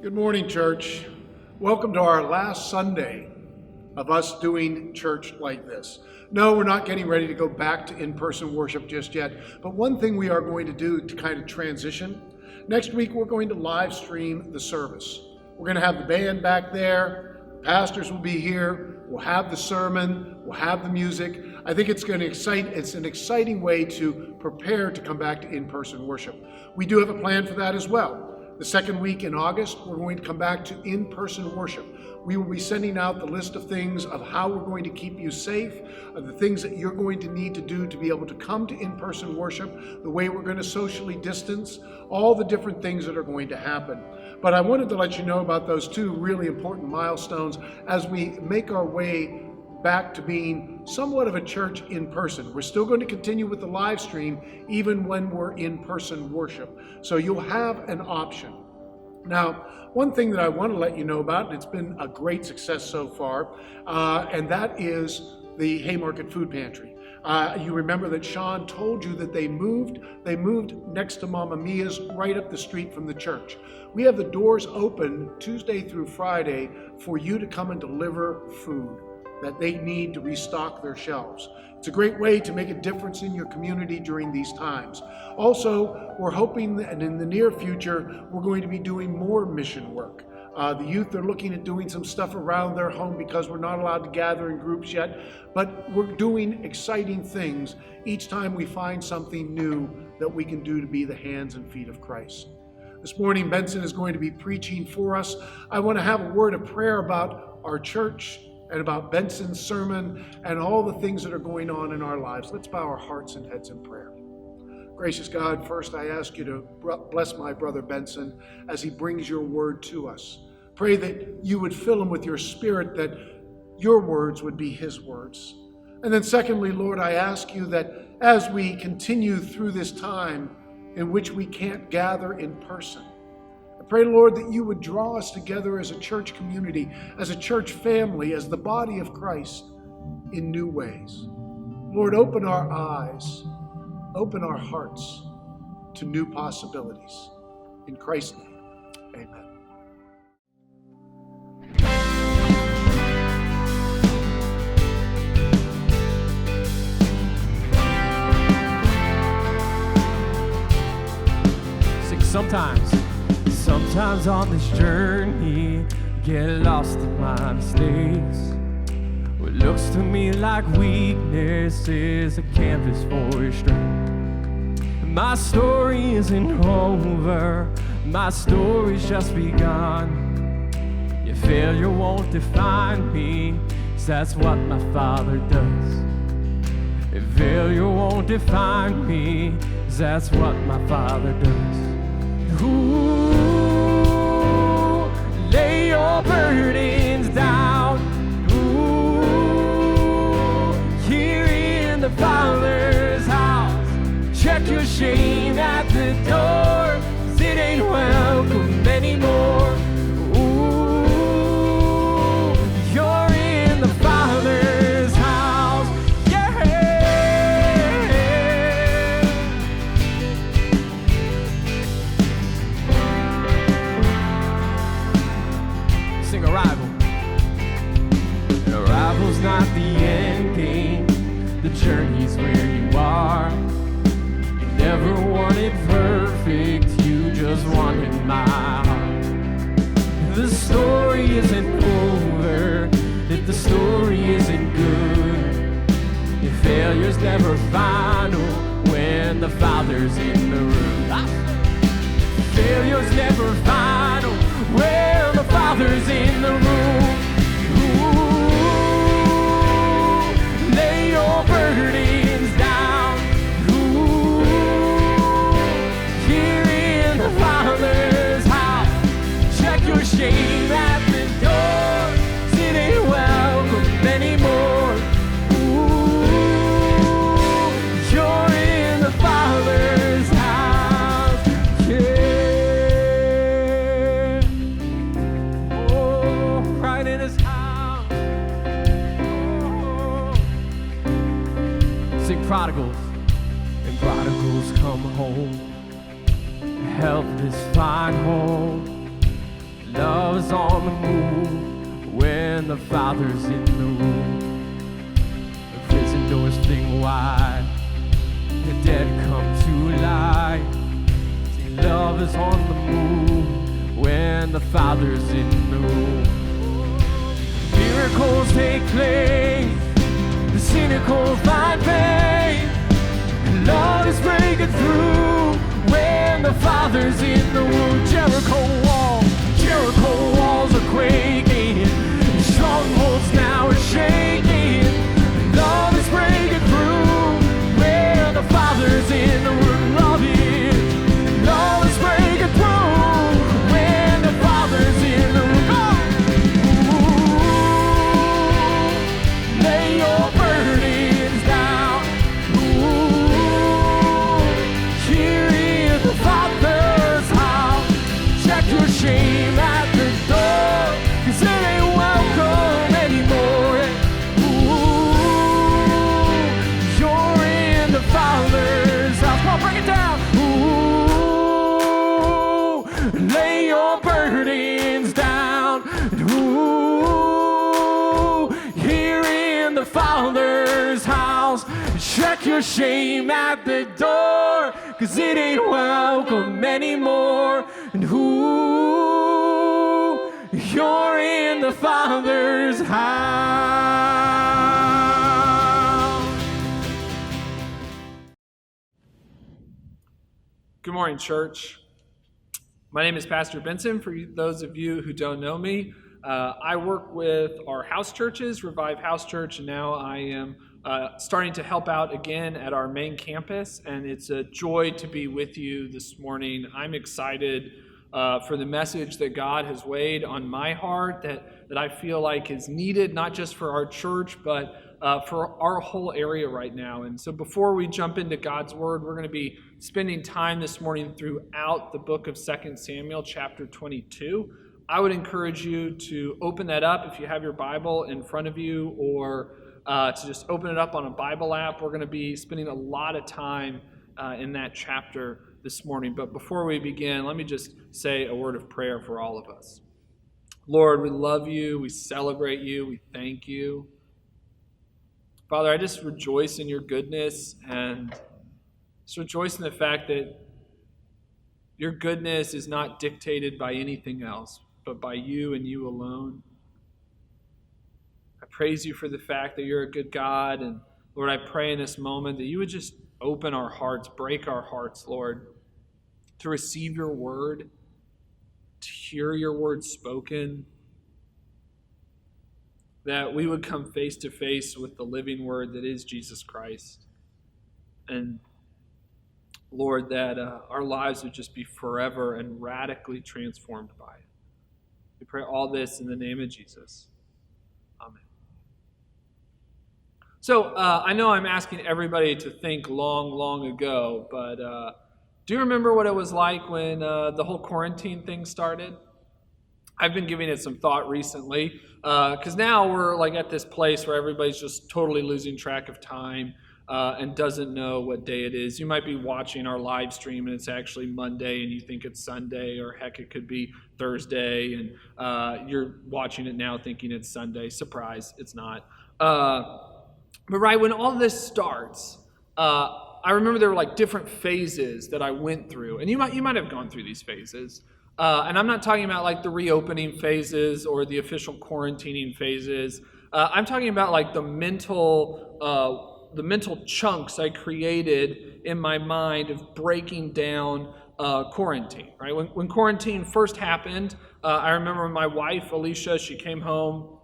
Good morning, church. Welcome to our last Sunday of us doing church like this. No, we're not getting ready to go back to in-person worship just yet, but one thing we are going to do to kind of transition, next week we're going to live stream the service. We're going to have the band back there, pastors will be here, we'll have the sermon, we'll have the music. I think it's an exciting way to prepare to come back to in-person worship. We do have a plan for that as well. The second week in August, we're going to come back to in-person worship. We will be sending out the list of things of how we're going to keep you safe, of the things that you're going to need to do to be able to come to in-person worship, the way we're going to socially distance, all the different things that are going to happen. But I wanted to let you know about those two really important milestones as we make our way back to being somewhat of a church in person. We're still going to continue with the live stream even when we're in person worship. So you'll have an option. Now, one thing that I want to let you know about, and it's been a great success so far, and that is the Haymarket Food Pantry. You remember that Sean told you that they moved next to Mama Mia's right up the street from the church. We have the doors open Tuesday through Friday for you to come and deliver food that they need to restock their shelves. It's a great way to make a difference in your community during these times. Also, we're hoping that in the near future, we're going to be doing more mission work. The youth are looking at doing some stuff around their home because we're not allowed to gather in groups yet, but we're doing exciting things each time we find something new that we can do to be the hands and feet of Christ. This morning, Benson is going to be preaching for us. I want to have a word of prayer about our church and about Benson's sermon and all the things that are going on in our lives. Let's bow our hearts and heads in prayer. Gracious God, first I ask you to bless my brother Benson as he brings your word to us. Pray that you would fill him with your spirit, that your words would be his words. And then secondly, Lord, I ask you that as we continue through this time in which we can't gather in person, I pray, Lord, that you would draw us together as a church community, as a church family, as the body of Christ in new ways. Lord, open our eyes, open our hearts to new possibilities. In Christ's name, amen. Sometimes on this journey, get lost in my mistakes. What looks to me like weakness is a canvas for your strength. My story isn't over, my story's just begun. Your failure won't define me, 'cause that's what my Father does. Your failure won't define me, 'cause that's what my Father does. Ooh, lay your burdens down. Ooh, here in the Father's house. Check your shame at the door, 'cause it ain't welcome anymore. Ooh, you're in the Father's house. Yeah. Sing Arrival. Arrival's not the end game, the journey's where you are. You never wanted perfect, you just wanted my heart. The story isn't over, if the story isn't good. Your failure's never final when the Father's in the room. Failure's never final when the Father's in the room. Ooh, lay your burdens down. Ooh, here in the Father's house. Check your shame at the door, 'cause it ain't welcome anymore. Ooh, you're in the Father's house. Yeah. Oh, right in His house. Oh. Sing prodigals. And prodigals come home, helpless find home. Love is on the move when the Father's in the room. The prison doors fling wide, the dead come to life. See, love is on the move when the Father's in the room. Miracles take place, the cynical find faith, and love is breaking through when the Father's in the room. Jericho walls are quaking, strongholds now are shaking. Love is breaking through when the Father's in the room. Love is breaking through when the Father's in the room. Lay your burdens down. Here in the Father's house. Check your shame at the door, 'cause it ain't welcome anymore. You're in the Father's house. Come on, break it down. Lay your burdens down. Here in the Father's house. Check your shame at the door, 'cause it ain't welcome anymore. And you're in the Father's house. Good morning, church. My name is Pastor Benson. For those of you who don't know me, I work with our house churches, Revive House Church, and now I am starting to help out again at our main campus, and it's a joy to be with you this morning. I'm excited for the message that God has laid on my heart that I feel like is needed, not just for our church, but for our whole area right now. And so before we jump into God's Word, we're going to be spending time this morning throughout the book of 2 Samuel, chapter 22. I would encourage you to open that up if you have your Bible in front of you, or to just open it up on a Bible app. We're going to be spending a lot of time in that chapter this morning. But before we begin, let me just say a word of prayer for all of us. Lord, we love you, we celebrate you, we thank you. Father, I just rejoice in your goodness, and just rejoice in the fact that your goodness is not dictated by anything else, but by you and you alone. I praise you for the fact that you're a good God, and Lord, I pray in this moment that you would just open our hearts, break our hearts, Lord, to receive your word, to hear your word spoken, that we would come face to face with the living word that is Jesus Christ. And Lord, that our lives would just be forever and radically transformed by it. We pray all this in the name of Jesus. Amen. So I know I'm asking everybody to think long ago, but do you remember what it was like when the whole quarantine thing started? I've been giving it some thought recently, because now we're like at this place where everybody's just totally losing track of time and doesn't know what day it is. You might be watching our live stream and it's actually Monday and you think it's Sunday, or heck, it could be Thursday, and you're watching it now thinking it's Sunday. Surprise, it's not. But right when all this starts, I remember there were like different phases that I went through, and you might have gone through these phases. And I'm not talking about like the reopening phases or the official quarantining phases. I'm talking about like the mental chunks I created in my mind of breaking down quarantine. Right when quarantine first happened, I remember my wife Alicia. She came home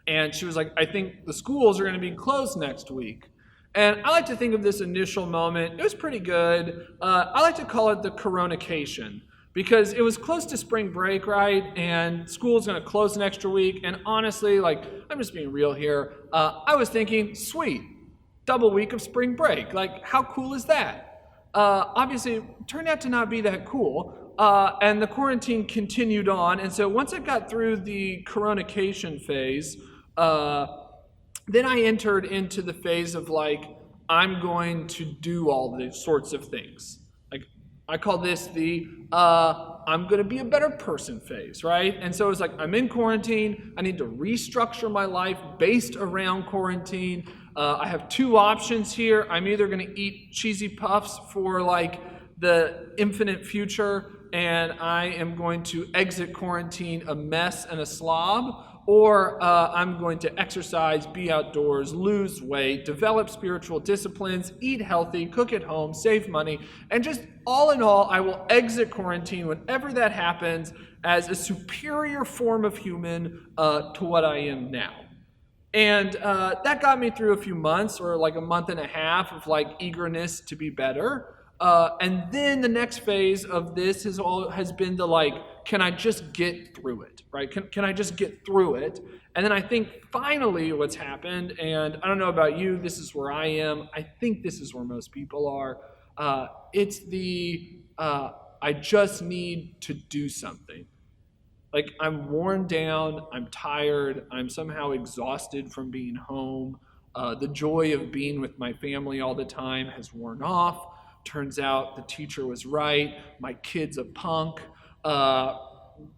and she was like, "I think the schools are going to be closed next week." And I like to think of this initial moment. It was pretty good. I like to call it the coronation, because it was close to spring break, right? And school's going to close an extra week. And honestly, like, I'm just being real here. I was thinking, sweet, double week of spring break. Like, how cool is that? Obviously, it turned out to not be that cool. And the quarantine continued on. And so once I got through the coronation phase, then I entered into the phase of like, I'm going to do all these sorts of things. Like, I call this the I'm going to be a better person phase, right? And so it's like, I'm in quarantine. I need to restructure my life based around quarantine. I have two options here. I'm either going to eat cheesy puffs for like the infinite future, and I am going to exit quarantine a mess and a slob, or I'm going to exercise, be outdoors, lose weight, develop spiritual disciplines, eat healthy, cook at home, save money, and just all in all, I will exit quarantine whenever that happens as a superior form of human to what I am now. And that got me through a few months, or like a month and a half of like eagerness to be better. And then the next phase of this has been the like, can I just get through it, right? Can I just get through it? And then I think finally what's happened, and I don't know about you, this is where I am. I think this is where most people are. It's the, I just need to do something. Like, I'm worn down, I'm tired, I'm somehow exhausted from being home. The joy of being with my family all the time has worn off. Turns out the teacher was right, my kid's a punk,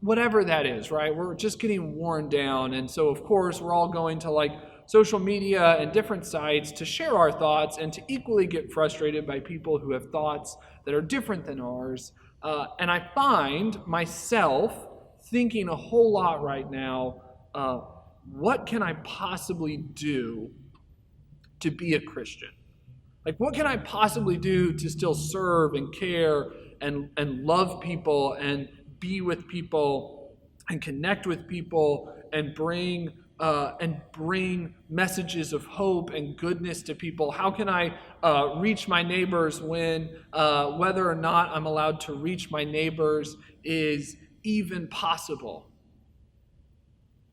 whatever that is, right? We're just getting worn down. And so, of course, we're all going to like social media and different sites to share our thoughts and to equally get frustrated by people who have thoughts that are different than ours. And I find myself thinking a whole lot right now, what can I possibly do to be a Christian? Like, what can I possibly do to still serve and care and love people and be with people and connect with people and bring messages of hope and goodness to people? How can I reach my neighbors when whether or not I'm allowed to reach my neighbors is even possible?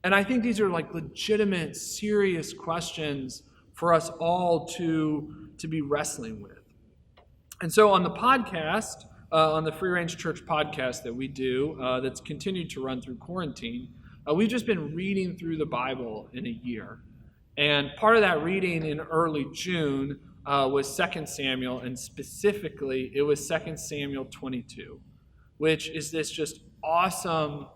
And I think these are like legitimate, serious questions for us all to be wrestling with. And so on the podcast, on the Free Range Church podcast that we do, that's continued to run through quarantine, we've just been reading through the Bible in a year. And part of that reading in early June was 2 Samuel, and specifically it was 2 Samuel 22, which is this just awesome,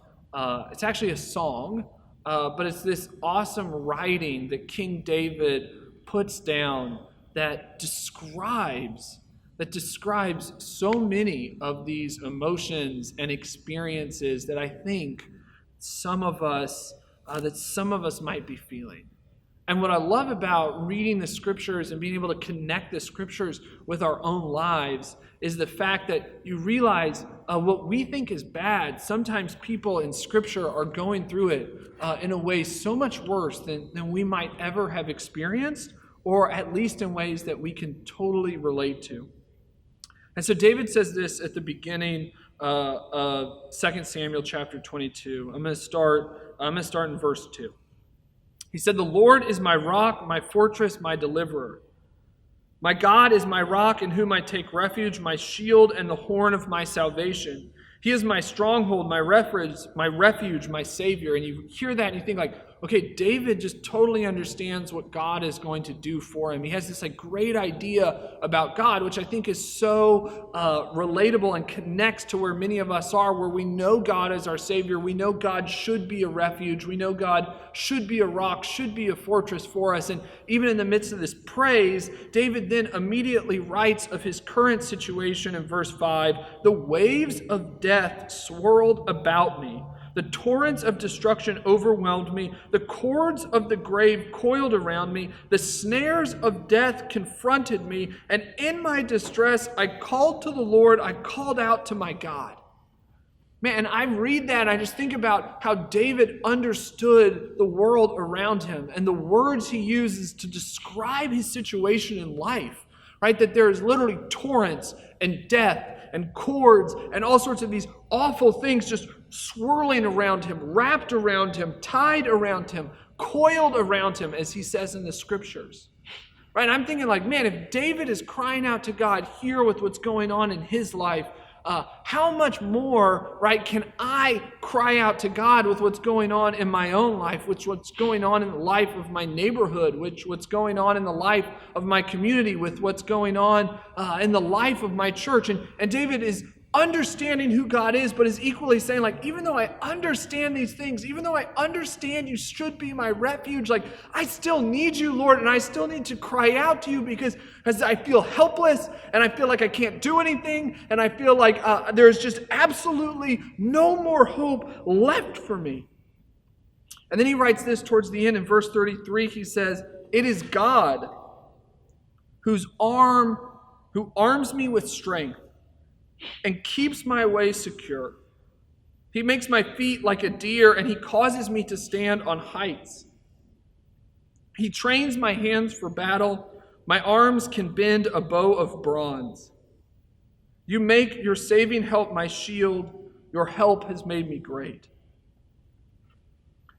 it's actually a song, but it's this awesome writing that King David puts down that describes so many of these emotions and experiences that I think some of us might be feeling. And what I love about reading the scriptures and being able to connect the scriptures with our own lives is the fact that you realize what we think is bad, sometimes people in scripture are going through it in a way so much worse than we might ever have experienced, or at least in ways that we can totally relate to. And so David says this at the beginning of 2 Samuel chapter 22. I'm going to start in verse 2. He said, "The Lord is my rock, my fortress, my deliverer. My God is my rock in whom I take refuge, my shield and the horn of my salvation. He is my stronghold, my refuge, my Savior." And you hear that and you think like, okay, David just totally understands what God is going to do for him. He has this like great idea about God, which I think is so relatable and connects to where many of us are, where we know God as our Savior. We know God should be a refuge. We know God should be a rock, should be a fortress for us. And even in the midst of this praise, David then immediately writes of his current situation in verse 5, "The waves of death swirled about me. The torrents of destruction overwhelmed me. The cords of the grave coiled around me. The snares of death confronted me. And in my distress, I called to the Lord. I called out to my God." Man, and I read that and I just think about how David understood the world around him and the words he uses to describe his situation in life, right? That there is literally torrents and death and cords and all sorts of these awful things just swirling around him, wrapped around him, tied around him, coiled around him, as he says in the scriptures. Right? I'm thinking like, man, if David is crying out to God here with what's going on in his life, how much more, right, can I cry out to God with what's going on in my own life, what's going on in the life of my neighborhood, what's going on in the life of my community, with what's going on in the life of my church. And David is understanding who God is, but is equally saying, like, even though I understand these things, even though I understand you should be my refuge, like, I still need you, Lord, and I still need to cry out to you because as I feel helpless and I feel like I can't do anything and I feel like there's just absolutely no more hope left for me. And then he writes this towards the end in verse 33. He says, "It is God who arms me with strength and keeps my way secure. He makes my feet like a deer, and he causes me to stand on heights. He trains my hands for battle. My arms can bend a bow of bronze. You make your saving help my shield. Your help has made me great."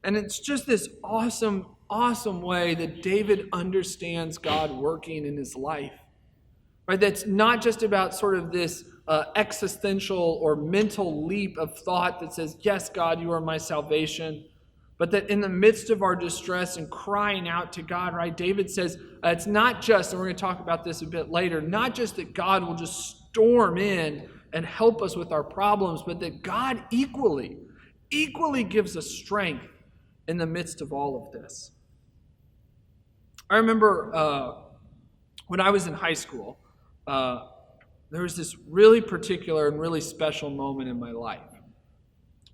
And it's just this awesome, awesome way that David understands God working in his life. Right? That's not just about sort of this existential or mental leap of thought that says, yes, God, you are my salvation. But that in the midst of our distress and crying out to God, right, David says it's not just, and we're going to talk about this a bit later, not just that God will just storm in and help us with our problems, but that God equally gives us strength in the midst of all of this. I remember when I was in high school, there was this really particular and really special moment in my life.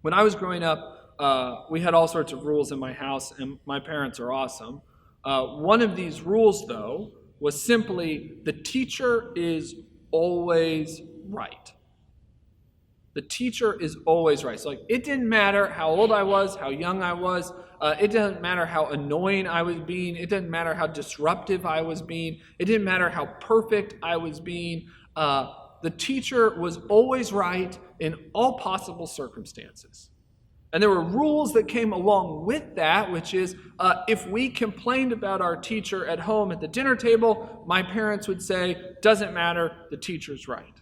When I was growing up, we had all sorts of rules in my house, and my parents are awesome. One of these rules, though, was simply the teacher is always right. The teacher is always right. So, like, it didn't matter how old I was, how young I was. It didn't matter how annoying I was being. It didn't matter how disruptive I was being. It didn't matter how perfect I was being. The teacher was always right in all possible circumstances. And there were rules that came along with that, which is if we complained about our teacher at home at the dinner table, my parents would say, doesn't matter, the teacher's right.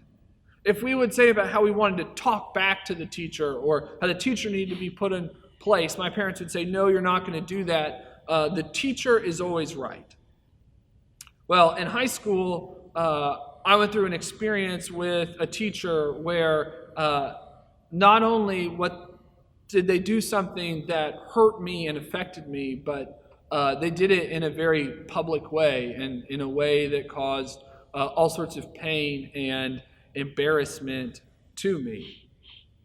If we would say about how we wanted to talk back to the teacher or how the teacher needed to be put in place, my parents would say, no, you're not going to do that. The teacher is always right. Well, in high school, I went through an experience with a teacher where not only did they do something that hurt me and affected me, but they did it in a very public way and in a way that caused all sorts of pain and embarrassment to me.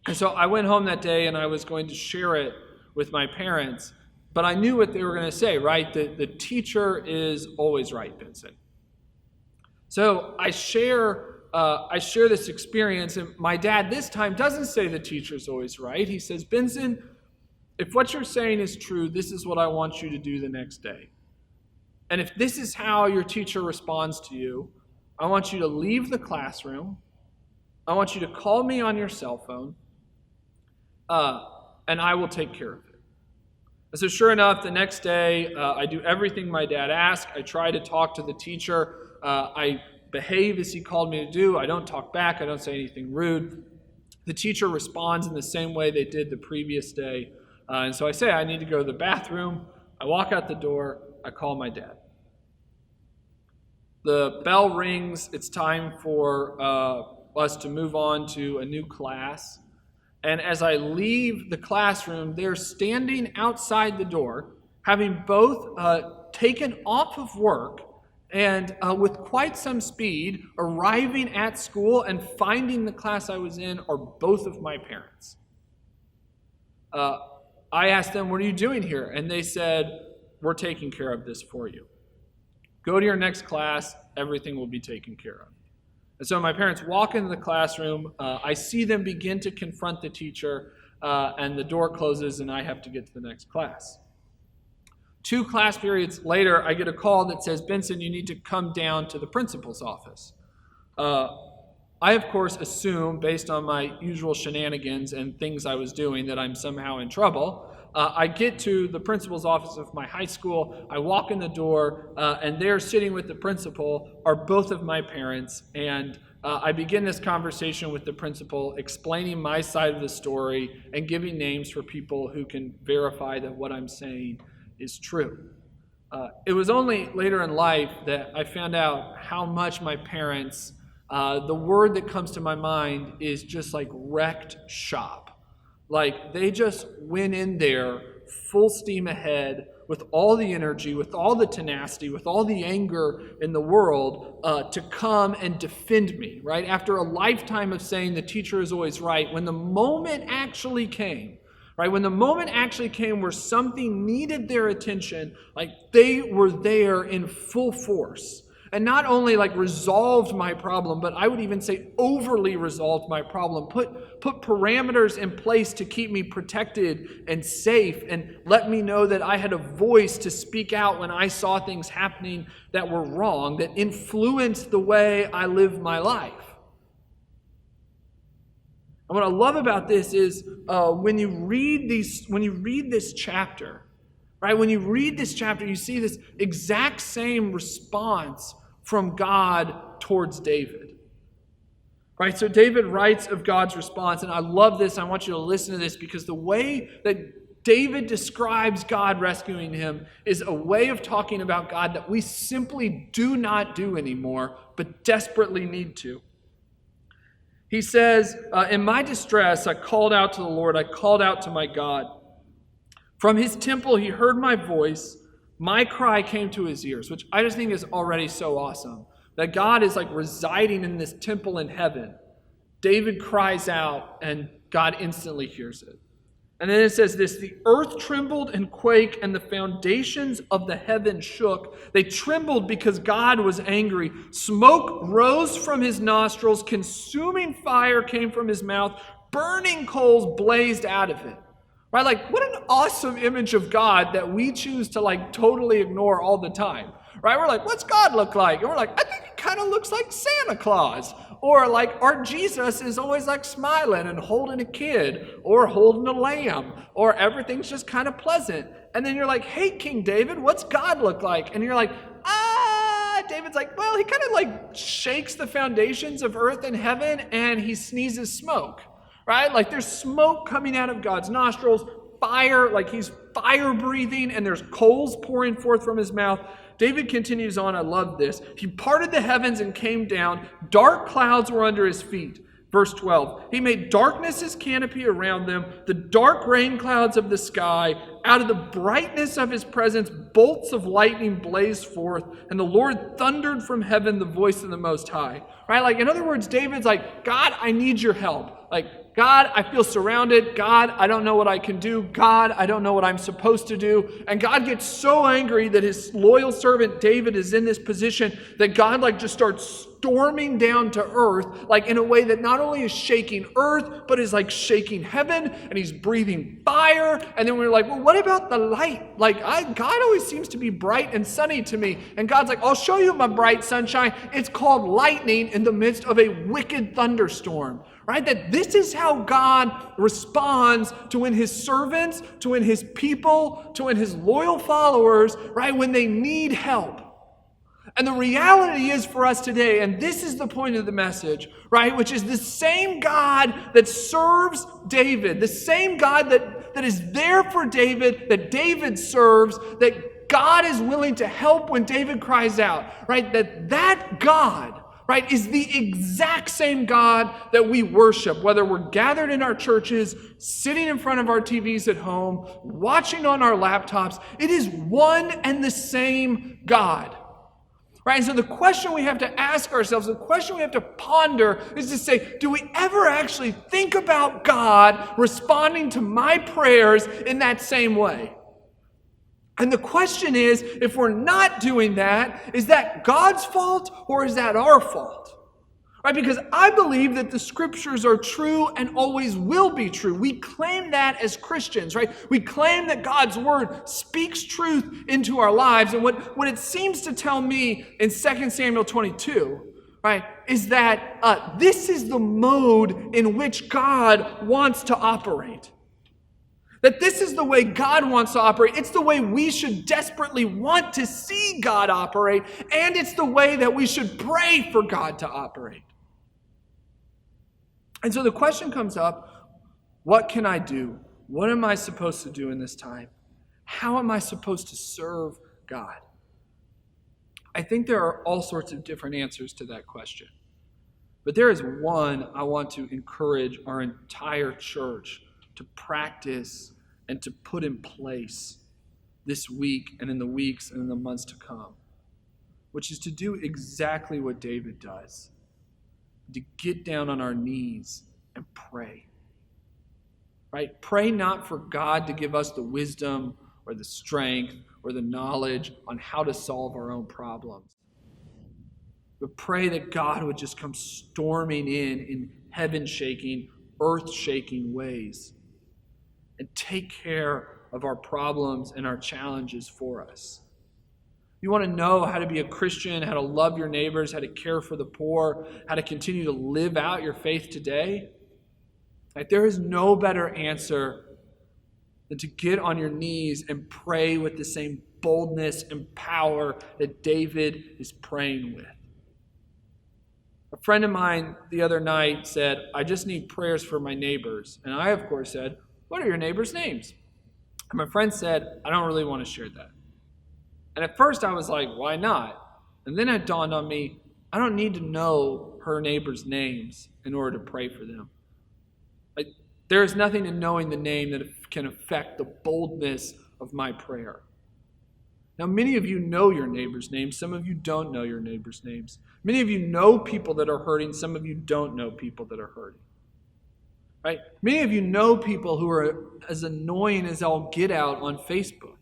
And so I went home that day and I was going to share it with my parents, but I knew what they were going to say, right? The teacher is always right, Benson. So I share this experience, and my dad this time doesn't say the teacher's always right. He says, Benson, if what you're saying is true, this is what I want you to do the next day. And if this is how your teacher responds to you, I want you to leave the classroom. I want you to call me on your cell phone, and I will take care of it. And so sure enough, the next day, I do everything my dad asked. I try to talk to the teacher. I behave as he called me to do. I don't talk back. I don't say anything rude. The teacher responds in the same way they did the previous day. And so I say, I need to go to the bathroom. I walk out the door. I call my dad. The bell rings. It's time for us to move on to a new class. And as I leave the classroom, they're standing outside the door, having both taken off of work and with quite some speed, arriving at school and finding the class I was in are both of my parents. I asked them, what are you doing here? And they said, we're taking care of this for you. Go to your next class, everything will be taken care of. And so my parents walk into the classroom. I see them begin to confront the teacher, and the door closes, and I have to get to the next class. 2 class periods later, I get a call that says, Benson, you need to come down to the principal's office. I, of course, assume, based on my usual shenanigans and things I was doing, that I'm somehow in trouble. I get to the principal's office of my high school. I walk in the door, and there sitting with the principal are both of my parents. And I begin this conversation with the principal, explaining my side of the story and giving names for people who can verify that what I'm saying is true. It was only later in life that I found out how much my parents The word that comes to my mind is just like wrecked shop. Like they just went in there full steam ahead with all the energy, with all the tenacity, with all the anger in the world to come and defend me, right? After a lifetime of saying the teacher is always right, when the moment actually came, right? When the moment actually came where something needed their attention, like they were there in full force. And not only like resolved my problem, but I would even say overly resolved my problem, put parameters in place to keep me protected and safe and let me know that I had a voice to speak out when I saw things happening that were wrong, that influenced the way I live my life. And what I love about this is when you read this chapter, right? When you read this chapter, you see this exact same response from God towards David. Right? So David writes of God's response, and I love this. I want you to listen to this because the way that David describes God rescuing him is a way of talking about God that we simply do not do anymore, but desperately need to. He says, in my distress, I called out to the Lord. I called out to my God. From his temple, he heard my voice. My cry came to his ears, which I just think is already so awesome. That God is like residing in this temple in heaven. David cries out, and God instantly hears it. And then it says this, the earth trembled and quaked, and the foundations of the heaven shook. They trembled because God was angry. Smoke rose from his nostrils. Consuming fire came from his mouth. Burning coals blazed out of it. Right? Like, what an awesome image of God that we choose to like totally ignore all the time. Right? We're like, what's God look like? And we're like, I think he kind of looks like Santa Claus. Or like our Jesus is always like smiling and holding a kid or holding a lamb or everything's just kind of pleasant. And then you're like, hey, King David, what's God look like? And you're like, David's like, well, he kind of like shakes the foundations of earth and heaven and he sneezes smoke. Right? Like there's smoke coming out of God's nostrils, fire, like he's fire breathing, and there's coals pouring forth from his mouth. David continues on, I love this. He parted the heavens and came down. Dark clouds were under his feet. Verse 12, he made darkness his canopy around them, the dark rain clouds of the sky. Out of the brightness of his presence, bolts of lightning blazed forth, and the Lord thundered from heaven the voice of the Most High. Right? Like, in other words, David's like, God, I need your help. Like, God, I feel surrounded. God, I don't know what I can do. God, I don't know what I'm supposed to do. And God gets so angry that his loyal servant David is in this position that God like just starts storming down to earth, like in a way that not only is shaking earth, but is like shaking heaven, and he's breathing fire. And then we're like, well, what about the light? Like God always seems to be bright and sunny to me. And God's like, I'll show you my bright sunshine. It's called lightning in the midst of a wicked thunderstorm. Right? That this is how God responds to when his servants, to when his people, to when his loyal followers, right, when they need help. And the reality is for us today, and this is the point of the message, right, which is the same God that serves David, the same God that is there for David, that David serves, that God is willing to help when David cries out, right, that God, right, is the exact same God that we worship, whether we're gathered in our churches, sitting in front of our TVs at home, watching on our laptops. It is one and the same God. Right? And so the question we have to ask ourselves, the question we have to ponder is to say, do we ever actually think about God responding to my prayers in that same way? And the question is, if we're not doing that, is that God's fault or is that our fault? Right? Because I believe that the scriptures are true and always will be true. We claim that as Christians, right? We claim that God's word speaks truth into our lives. And what it seems to tell me in 2 Samuel 22, right, is that this is the mode in which God wants to operate. That this is the way God wants to operate. It's the way we should desperately want to see God operate, and it's the way that we should pray for God to operate. And so the question comes up, what can I do? What am I supposed to do in this time? How am I supposed to serve God? I think there are all sorts of different answers to that question. But there is one I want to encourage our entire church to practice and to put in place this week and in the weeks and in the months to come, which is to do exactly what David does, to get down on our knees and pray. Right? Pray not for God to give us the wisdom or the strength or the knowledge on how to solve our own problems. But pray that God would just come storming in heaven-shaking, earth-shaking ways and take care of our problems and our challenges for us. You want to know how to be a Christian, how to love your neighbors, how to care for the poor, how to continue to live out your faith today? Like, there is no better answer than to get on your knees and pray with the same boldness and power that David is praying with. A friend of mine the other night said, I just need prayers for my neighbors. And I, of course, said, what are your neighbors' names? And my friend said, I don't really want to share that. And at first I was like, why not? And then it dawned on me, I don't need to know her neighbors' names in order to pray for them. Like, there is nothing in knowing the name that can affect the boldness of my prayer. Now, many of you know your neighbors' names. Some of you don't know your neighbors' names. Many of you know people that are hurting. Some of you don't know people that are hurting. Right? Many of you know people who are as annoying as all get out on Facebook.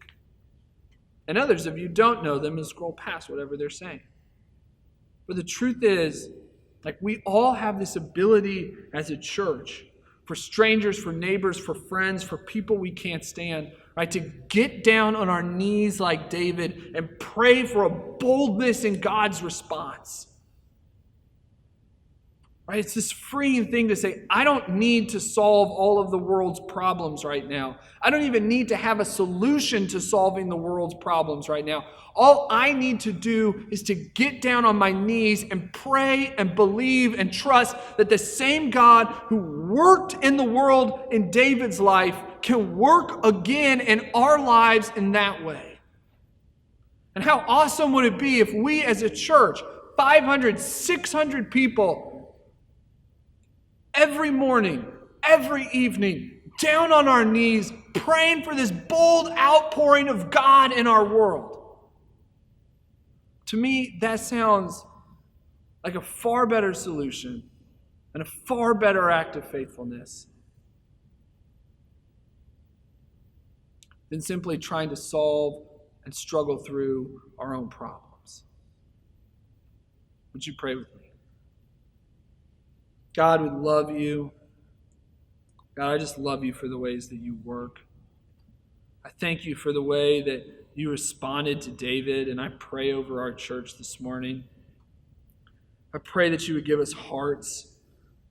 And others of you don't know them and scroll past whatever they're saying. But the truth is, like, we all have this ability as a church, for strangers, for neighbors, for friends, for people we can't stand, right, to get down on our knees like David and pray for a boldness in God's response. Right? It's this freeing thing to say, I don't need to solve all of the world's problems right now. I don't even need to have a solution to solving the world's problems right now. All I need to do is to get down on my knees and pray and believe and trust that the same God who worked in the world in David's life can work again in our lives in that way. And how awesome would it be if we as a church, 500, 600 people, every morning, every evening, down on our knees, praying for this bold outpouring of God in our world. To me, that sounds like a far better solution and a far better act of faithfulness than simply trying to solve and struggle through our own problems. Would you pray with me? God, we love you. God, I just love you for the ways that you work. I thank you for the way that you responded to David, and I pray over our church this morning. I pray that you would give us hearts.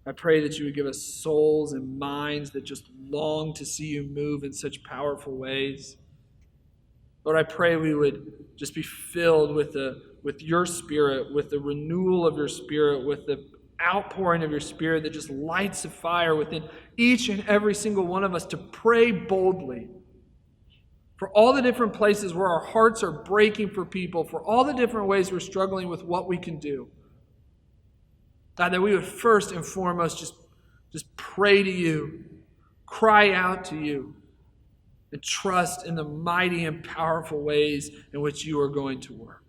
I pray that you would give us souls and minds that just long to see you move in such powerful ways. Lord, I pray we would just be filled with your Spirit, with the renewal of your Spirit, with the outpouring of your Spirit that just lights a fire within each and every single one of us to pray boldly for all the different places where our hearts are breaking for people, for all the different ways we're struggling with what we can do. God, that we would first and foremost just pray to you, cry out to you, and trust in the mighty and powerful ways in which you are going to work.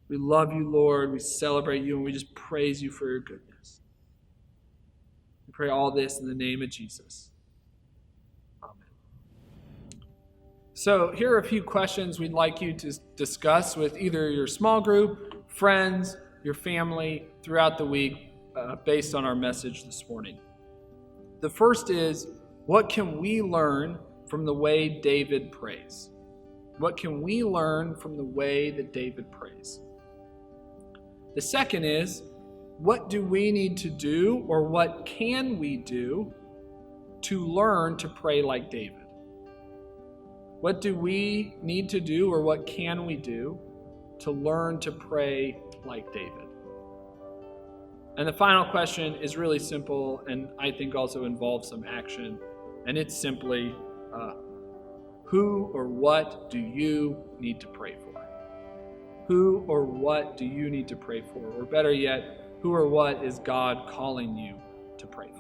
We love you, Lord. We celebrate you, and we just praise you for your goodness. We pray all this in the name of Jesus. Amen. So here are a few questions we'd like you to discuss with either your small group, friends, your family throughout the week based on our message this morning. The first is, what can we learn from the way David prays? What can we learn from the way that David prays? The second is, what do we need to do, or what can we do to learn to pray like David? What do we need to do, or what can we do to learn to pray like David? And the final question is really simple, and I think also involves some action. And it's simply, who or what do you need to pray for? who or what do you need to pray for? Or better yet, who or what is God calling you to pray for?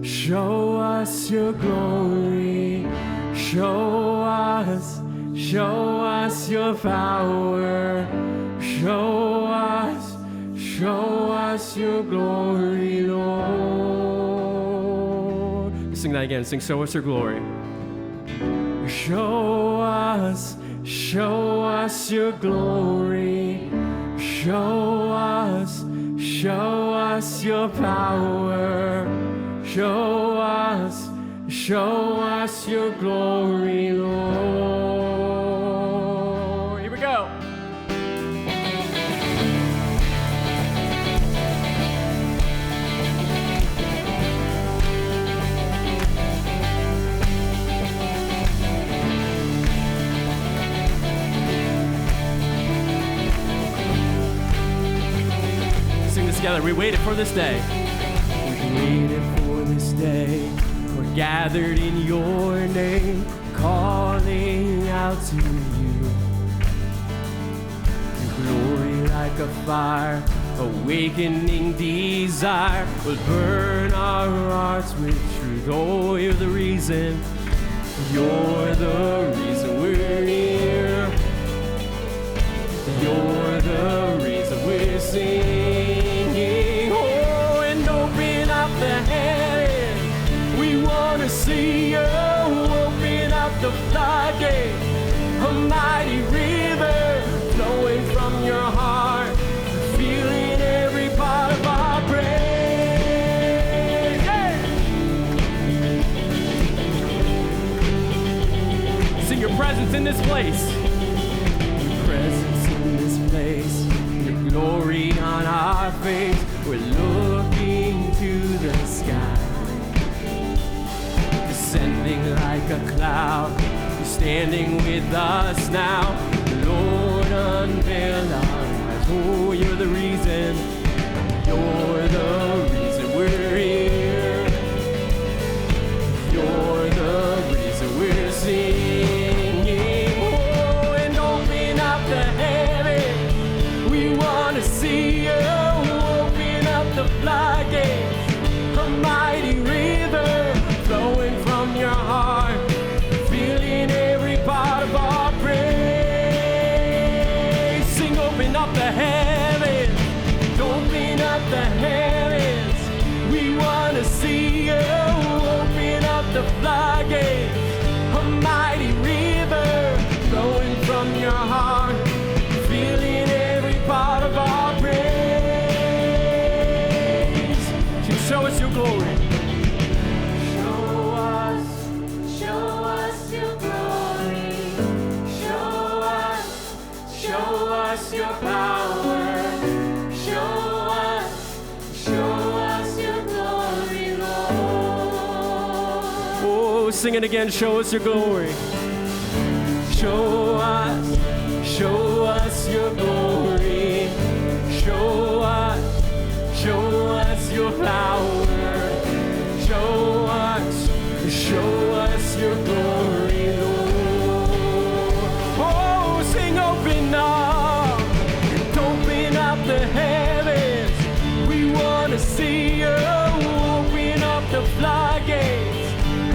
Show us your glory. Show us your power. Show us your glory, Lord. Sing that again. Sing, show us your glory. Show us your glory. Show us your power. Show us your glory, Lord. Here we go. Sing this together. We waited for this day. We waited for this day. We're gathered in your name, calling out to you. Your glory like a fire, awakening desire, will burn our hearts with truth. Oh, you're the reason we're here. You're the reason we're singing. Oh, and open up the heavens. We want to see you. Open up the floodgate. A mighty river flowing from your heart, feeling every part of our praise. Yeah. Sing your presence in this place. Your presence in this place. Your glory on our face. We're looking to the sky. Descending like a cloud, you're standing with us now. Lord, unveil our eyes. Oh, you're the reason we're here. You're the reason we're singing. Oh, and open up the heavens. We want to see you. Open up the floodgates. A mighty river flowing from your heart, feeling every part of our praise. Sing, open up the heavens, open up the heavens. We want to see you. Open up the floodgates. A mighty river flowing from your heart, feeling every part of our praise. Show us your glory. Your power, show us your glory, Lord. Oh, sing it again, show us your glory. Show us your glory. Show us your power. Show us your glory, Lord. Oh, sing, open up. Open up the heavens. We want to see you. Open up the floodgates.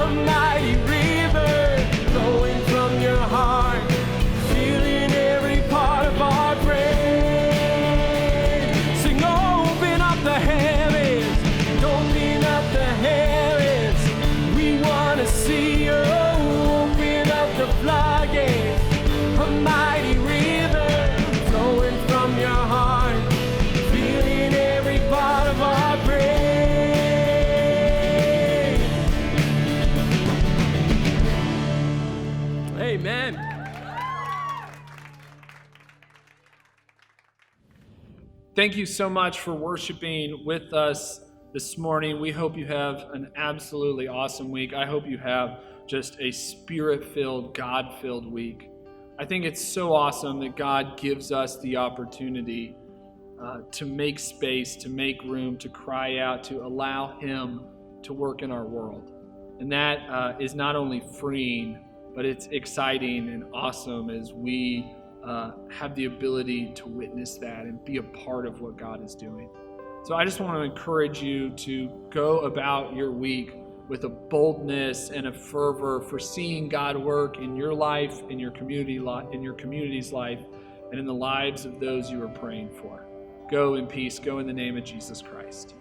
A mighty river flowing from your heart, feeling every part of our praise. Sing, open up the heavens. Open up the heavens. We want to see you. Open up the floodgates. A mighty river flowing from your heart, feeling every part of our praise. Amen. Thank you so much for worshiping with us this morning. We hope you have an absolutely awesome week. I hope you have just a spirit-filled, God-filled week. I think it's so awesome that God gives us the opportunity to make space, to make room, to cry out, to allow Him to work in our world. And that is not only freeing, but it's exciting and awesome as we have the ability to witness that and be a part of what God is doing. So I just want to encourage you to go about your week with a boldness and a fervor for seeing God work in your life, in your community, in your community's life, and in the lives of those you are praying for. Go in peace. Go in the name of Jesus Christ.